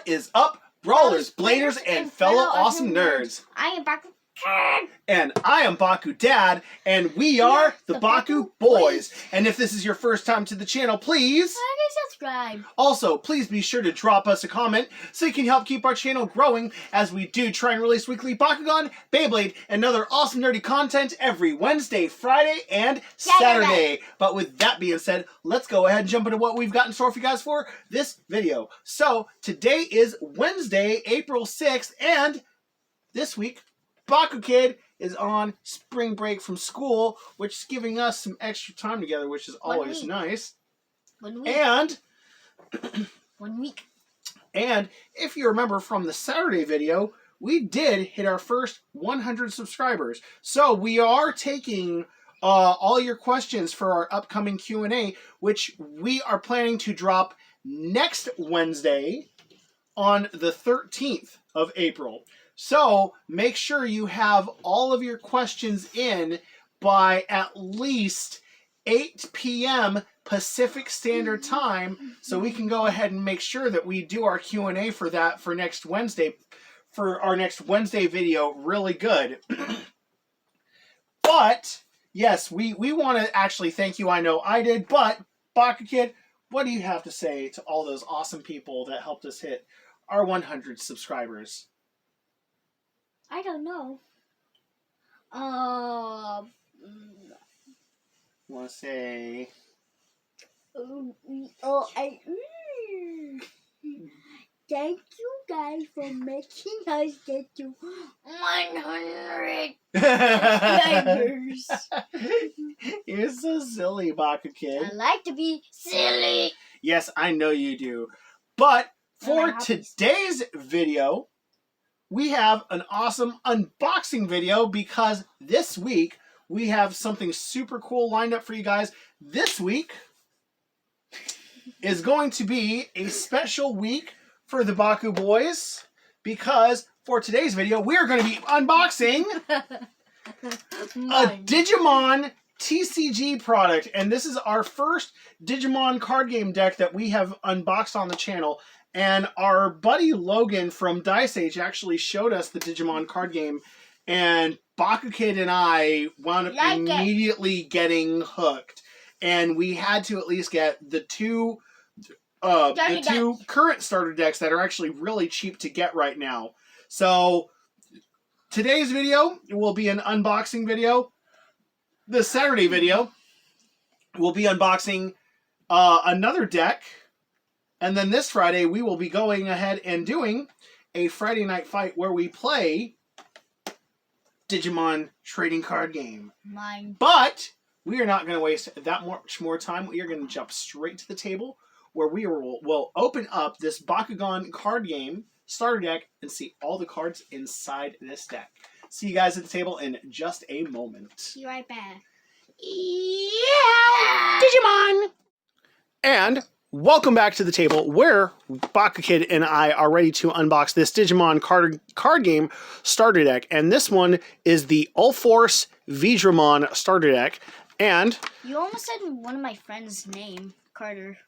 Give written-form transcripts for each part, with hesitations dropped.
What is up, brawlers, bladers, and fellow awesome nerds? I am Bakukid. And I am Baku Dad, and we are the Baku Boys. And if this is your first time to the channel, please subscribe. Also, please be sure to drop us a comment so you can help keep our channel growing as we do try and release weekly Bakugan, Beyblade, and other awesome nerdy content every Wednesday, Friday, and Saturday. But with that being said, let's go ahead and jump into what we've got in store for you guys for this video. So, today is Wednesday, April 6th, and this week, Bakukid is on spring break from school, which is giving us some extra time together, which is always nice. 1 week. And 1 week. And if you remember from the Saturday video, we did hit our first 100 subscribers. So we are taking all your questions for our upcoming Q&A, which we are planning to drop next Wednesday on the 13th of April. So make sure you have all of your questions in by at least 8 p.m. Pacific Standard Time, so we can go ahead and make sure that we do our Q&A for that for next Wednesday, for our next Wednesday video really good. But, yes, we want to actually thank you. I know I did, but, Bakukid, what do you have to say to all those awesome people that helped us hit our 100 subscribers? I don't know. Want to say... Thank you guys for making us get to 100 subscribers. You're so silly, Bakukid. I like to be silly. Yes, I know you do. But for today's video, we have an awesome unboxing video because this week we have something super cool lined up for you guys. This week is going to be a special week for the Baku Boys because for today's video, we're going to be unboxing a Digimon TCG product. And this is our first Digimon card game deck that we have unboxed on the channel. And our buddy Logan from Dice Age actually showed us the Digimon card game. And Bakukid and I wound up immediately getting hooked. And we had to at least get the two current starter decks that are actually really cheap to get right now. So today's video will be an unboxing video. The Saturday video will be unboxing another deck. And then this Friday we will be going ahead and doing a Friday night fight where we play Digimon trading card game. But we are not going to waste that much more time. We are going to jump straight to the table where we will open up this Bakugan card game starter deck and see all the cards inside this deck. See you guys at the table in just a moment. Be right back. Yeah! Digimon! And welcome back to the table where Bakukid and I are ready to unbox this Digimon card game starter deck. And this one is the UlforceVeedramon starter deck. And you almost said one of my friends' name, Carter.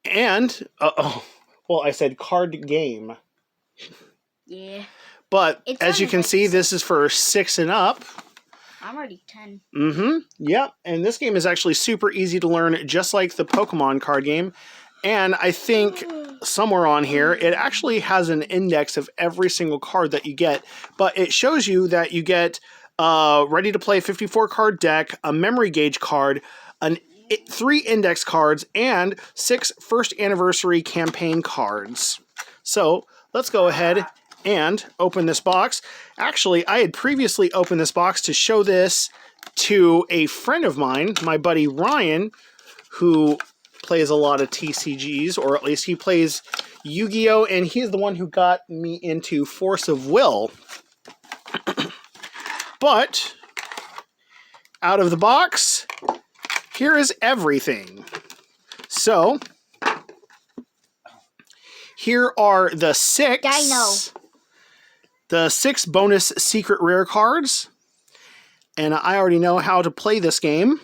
And, well, I said card game. Yeah. But as you can see, this is for 6 and up. I'm already 10. Mm-hmm. Yep. And this game is actually super easy to learn, just like the Pokemon card game. And I think somewhere on here, it actually has an index of every single card that you get. But it shows you that you get ready to play 54 card deck, a memory gauge card, 3 index cards, and 6 first anniversary campaign cards. So let's go ahead and open this box. Actually, I had previously opened this box to show this to a friend of mine, my buddy Ryan, who plays a lot of TCGs, or at least he plays Yu-Gi-Oh! And he's the one who got me into Force of Will. But out of the box, here is everything. So here are the 6 bonus secret rare cards. And I already know how to play this game.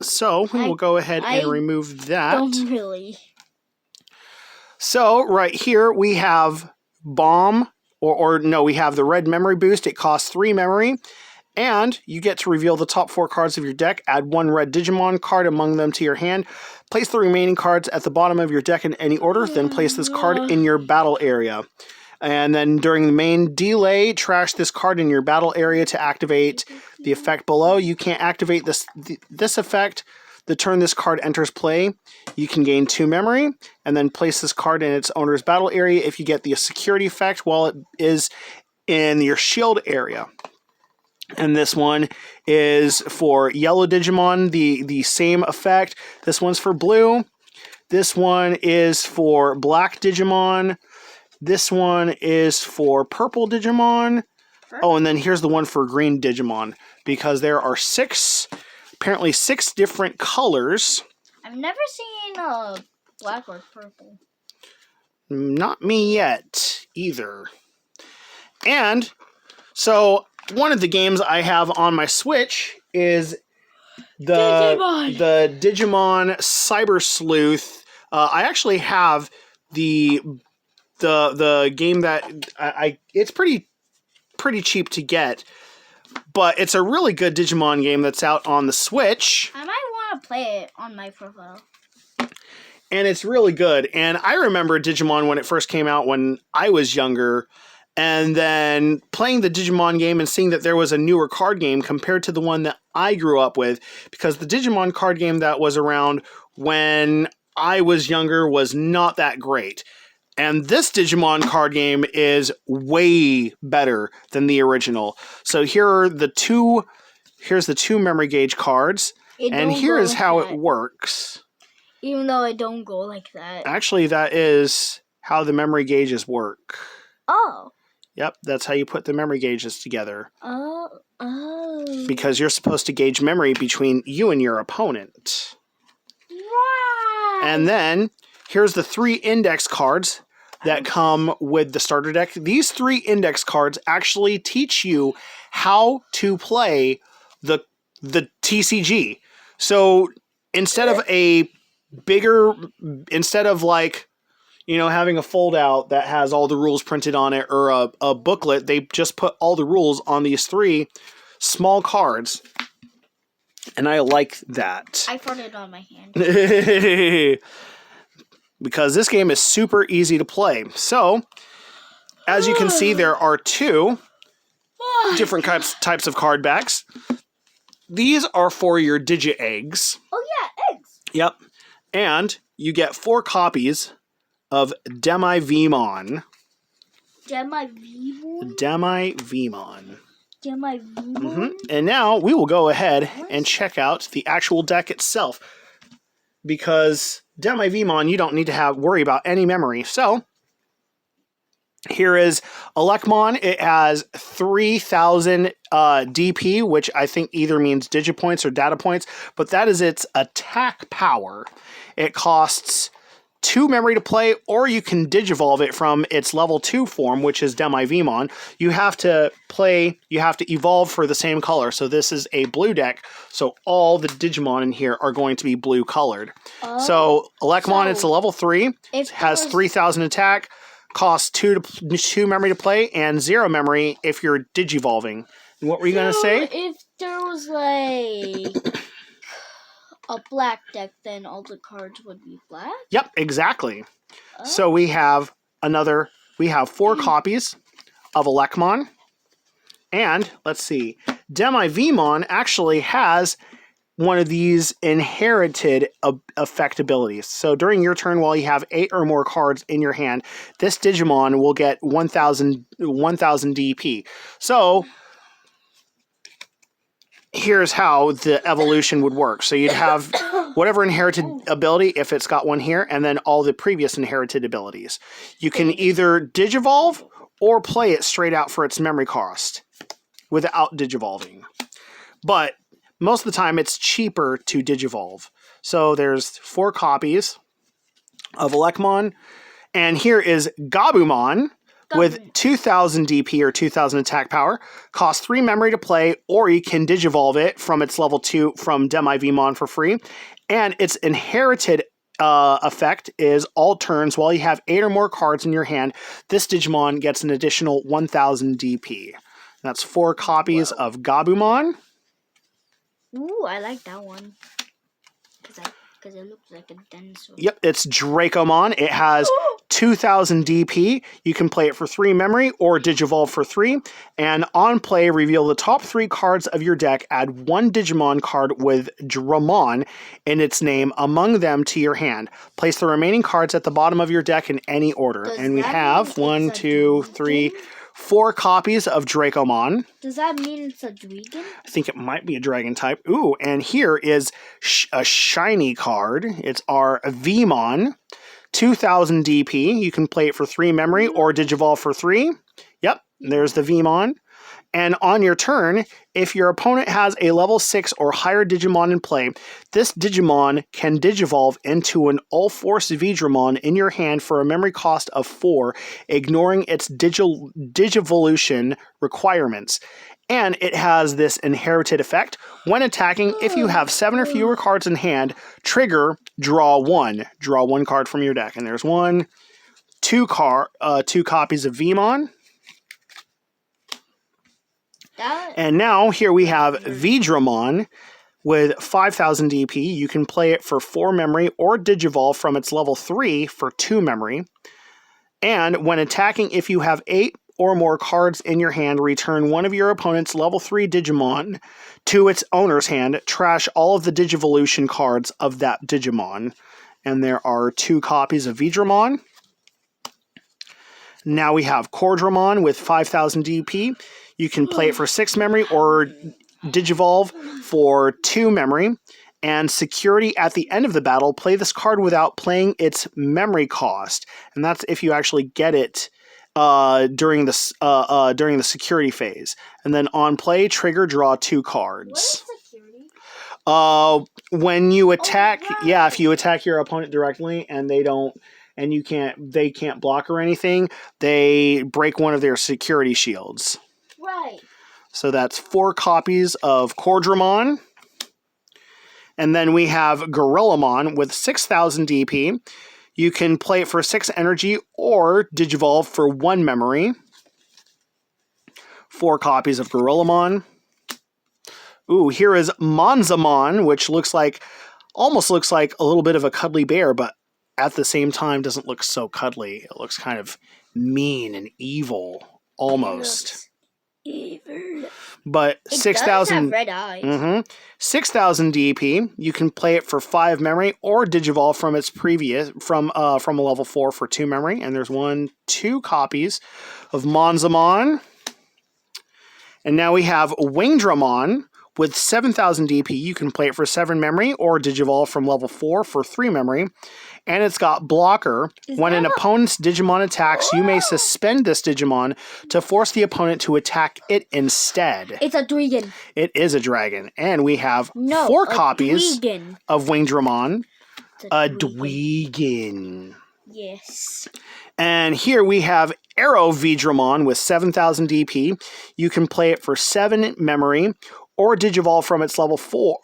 So we'll go ahead and remove that. Don't really. So right here we have bomb, or no, we have the red memory boost. It costs 3 memory. And you get to reveal the top 4 cards of your deck. Add 1 red Digimon card among them to your hand. Place the remaining cards at the bottom of your deck in any order. Then place this card in your battle area. And then during the main delay, trash this card in your battle area to activate the effect below. You can't activate this effect the turn this card enters play. You can gain 2 memory and then place this card in its owner's battle area if you get the security effect while it is in your shield area. And this one is for yellow Digimon, the same effect. This one's for blue. This one is for black Digimon. This one is for purple Digimon. Oh, and then here's the one for green Digimon, because there are apparently 6 different colors. I've never seen black or purple. Not me yet, either. And so one of the games I have on my Switch is the Digimon Cyber Sleuth. I actually have the game that it's pretty cheap to get, but it's a really good Digimon game that's out on the Switch. I might want to play it on my profile. And it's really good. And I remember Digimon when it first came out when I was younger. And then playing the Digimon game and seeing that there was a newer card game compared to the one that I grew up with, because the Digimon card game that was around when I was younger was not that great. And this Digimon card game is way better than the original. So here's the 2 memory gauge cards, and here is how it works. Even though I don't go like that. Actually, that is how the memory gauges work. Oh. Yep, that's how you put the memory gauges together. Oh. Because you're supposed to gauge memory between you and your opponent. Right. And then, here's the 3 index cards that come with the starter deck. These 3 index cards actually teach you how to play the TCG. So, instead of having a fold out that has all the rules printed on it or a booklet, they just put all the rules on these 3 small cards. And I like that. I farted on my hand. Because this game is super easy to play. So, as you can see, there are 2 different types of card backs. These are for your Digi-Eggs. Oh yeah, eggs. Yep. And you get 4 copies of Demi-Veemon. Demi-Veemon? Demi-Veemon. Demi-Veemon? And now we will go ahead and check out the actual deck itself. Because Demi-Veemon, you don't need to worry about any memory. So, here is Elecmon. It has 3,000 DP, which I think either means Digipoints or data points, but that is its attack power. It costs 2 memory to play, or you can Digivolve it from its level 2 form, which is Demi-Veemon. You have to evolve for the same color. So this is a blue deck, so all the Digimon in here are going to be blue colored. Oh, so Elecmon, it's a level 3. It has 3,000 attack, costs 2 memory to play, and 0 memory if you're Digivolving. And what were you going to say? If there was like a black deck, then all the cards would be black? Yep, exactly. Oh. So we have 4 copies of Elecmon. And, let's see, Demi-Veemon actually has one of these inherited effect abilities. So during your turn, while you have 8 or more cards in your hand, this Digimon will get 1,000 DP. So here's how the evolution would work. So you'd have whatever inherited ability, if it's got one here, and then all the previous inherited abilities. You can either Digivolve or play it straight out for its memory cost without Digivolving. But most of the time, it's cheaper to Digivolve. So there's 4 copies of Elecmon. And here is Gabumon with 2,000 DP or 2,000 attack power. Costs 3 memory to play, or you can Digivolve it from its level 2 from Demi-Veemon for free. And its inherited effect is all turns while you have 8 or more cards in your hand, this Digimon gets an additional 1000 DP. That's 4 copies of Gabumon. Ooh, I like that one. Because it looks like a dinosaur. Yep, it's Dracomon. It has 2000 DP. You can play it for 3 memory or Digivolve for 3. And on play, reveal the top 3 cards of your deck. Add 1 Digimon card with Dramon in its name among them to your hand. Place the remaining cards at the bottom of your deck in any order. And we have 1, 2, 3, 4 copies of Dracomon. Does that mean it's a dragon? I think it might be a dragon type. Ooh, and here is a shiny card. It's our Veedramon. 2000 DP. You can play it for 3 memory or Digivolve for 3. Yep, there's the Veedramon. And on your turn, if your opponent has a level 6 or higher Digimon in play, this Digimon can Digivolve into an UlforceVeedramon in your hand for a memory cost of 4, ignoring its Digivolution requirements. And it has this inherited effect. When attacking, if you have 7 or fewer cards in hand, trigger, draw 1. Draw 1 card from your deck. And there's 1, 2 copies of Veedramon. And now here we have Veedramon with 5000 DP. You can play it for 4 memory or Digivolve from its level 3 for 2 memory. And when attacking, if you have 8 or more cards in your hand, return one of your opponent's level 3 Digimon to its owner's hand. Trash all of the Digivolution cards of that Digimon. And there are 2 copies of Veedramon. Now we have Cordramon with 5000 DP. You can play it for 6 memory or Digivolve for 2 memory. And security at the end of the battle, play this card without playing its memory cost. And that's if you actually get it during the security phase. And then on play, trigger, draw 2 cards. What is security? When you attack, yeah, if you attack your opponent directly and they don't, and they can't block or anything, they break one of their security shields. Right. So that's 4 copies of Cordramon. And then we have Gorillamon with 6000 DP. You can play it for 6 energy or Digivolve for 1 memory. 4 copies of Gorillamon. Ooh, here is Monzamon, which almost looks like a little bit of a cuddly bear, but at the same time doesn't look so cuddly. It looks kind of mean and evil, almost. Evil. But 6,000 red eyes. 6,000 DP. You can play it for 5 memory or Digivolve from its previous from a level 4 for 2 memory. And there's 2 copies of Monzamon. And now we have Wingdramon with 7,000 DP. You can play it for 7 memory or Digivolve from level 4 for 3 memory. And it's got blocker. When an opponent's Digimon attacks, you may suspend this Digimon to force the opponent to attack it instead. It's a dragon. It is a dragon. And we have 4 copies of Wingdramon. A Dweegan. Yes. And here we have UlforceVeedramon with 7,000 DP. You can play it for 7 memory or Digivolve from its level 4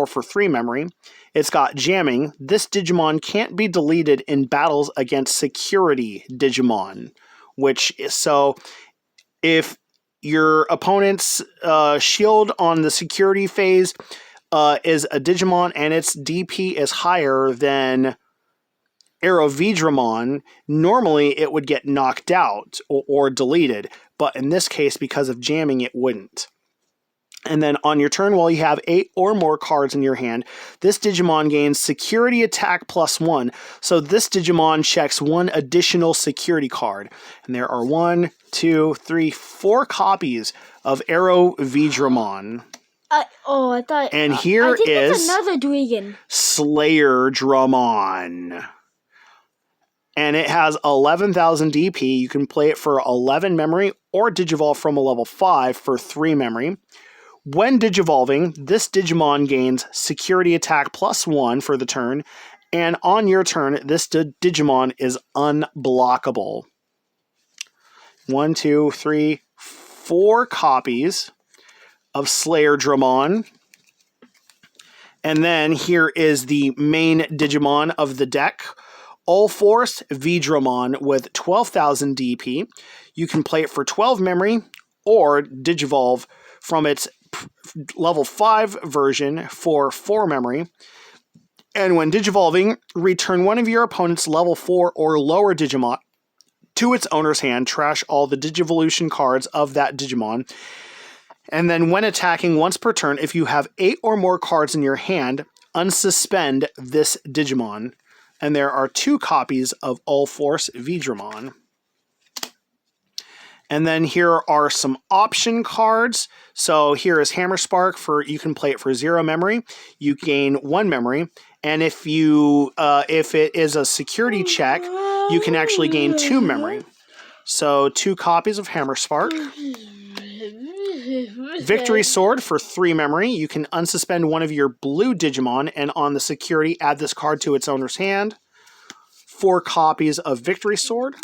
for 3 memory. It's got jamming. This Digimon can't be deleted in battles against security Digimon, so if your opponent's shield on the security phase is a Digimon and its DP is higher than UlforceVeedramon, normally it would get knocked out or deleted, but in this case, because of jamming, it wouldn't. And then on your turn, while you have 8 or more cards in your hand, this Digimon gains security attack +1. So this Digimon checks 1 additional security card. And there are 1, 2, 3, 4 copies of UlforceVeedramon. I thought. And here is another dragon. Slayerdramon. And it has 11,000 DP. You can play it for 11 memory or Digivolve from a level 5 for 3 memory. When Digivolving, this Digimon gains security attack +1 for the turn, and on your turn, this Digimon is unblockable. 1, 2, 3, 4 copies of Slayerdramon. And then here is the main Digimon of the deck, UlforceVeedramon with 12,000 DP. You can play it for 12 memory or Digivolve from its level 5 version for 4 memory. And when Digivolving, return one of your opponent's level 4 or lower Digimon to its owner's hand. Trash all the Digivolution cards of that Digimon. And then when attacking once per turn, if you have 8 or more cards in your hand, unsuspend this Digimon. And there are 2 copies of UlforceVeedramon. And then here are some option cards. So here is Hammer Spark for you can play it for 0 memory. You gain 1 memory. And if it is a security check, you can actually gain 2 memory. So 2 copies of Hammer Spark. Victory Sword for 3 memory. You can unsuspend one of your blue Digimon and on the security add this card to its owner's hand. 4 copies of Victory Sword.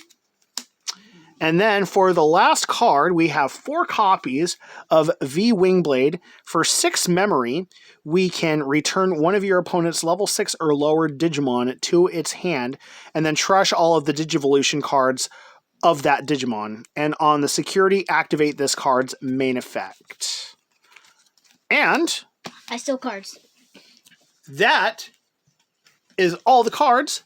And then for the last card, we have 4 copies of V Wingblade. For 6 memory, we can return one of your opponent's level 6 or lower Digimon to its hand, and then trash all of the Digivolution cards of that Digimon. And on the security, activate this card's main effect. And I steal cards. that is all the cards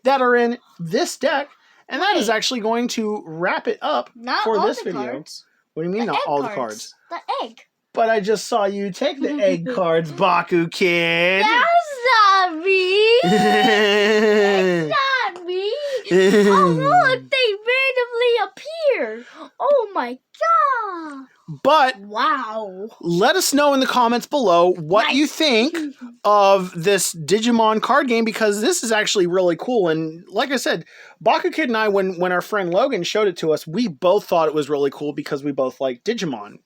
that are in this deck. And that is actually going to wrap it up for this video. Cards. What do you mean not all the cards? The egg. But I just saw you take the egg cards, Bakukid. That's not me. It's not me. Oh look, they randomly appear. Oh my god. But wow. Let us know in the comments below what you think of this Digimon card game, because this is actually really cool. And like I said, Bakukid and I, when our friend Logan showed it to us, we both thought it was really cool because we both like Digimon.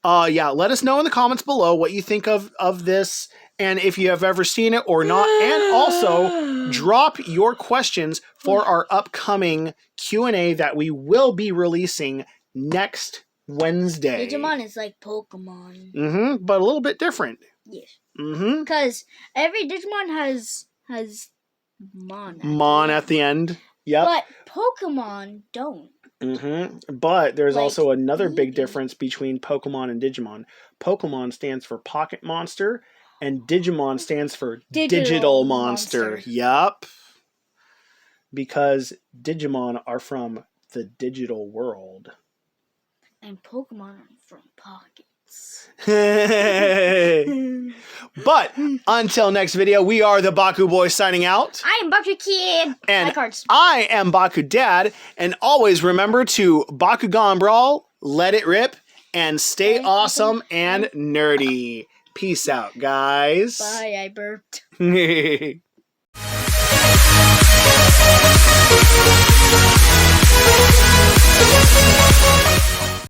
Yeah, let us know in the comments below what you think of this, and if you have ever seen it or not. And also, drop your questions for our upcoming Q&A that we will be releasing next Wednesday. Digimon is like Pokemon. Mm-hmm, but a little bit different. Yes. Mm-hmm. Because every Digimon has Mon. Mon at the end. Yep. But Pokemon don't. Mm-hmm. But there's Like, also another big difference between Pokemon and Digimon. Pokemon stands for Pocket Monster, and Digimon stands for Digital Monster. Yup. Because Digimon are from the digital world. And Pokemon are from pockets. But until next video, we are the Baku Boys signing out. I am Bakukid. And cards. I am Baku Dad. And always remember to Bakugan Brawl, let it rip, and stay awesome and nerdy. Peace out, guys. Bye, I burped.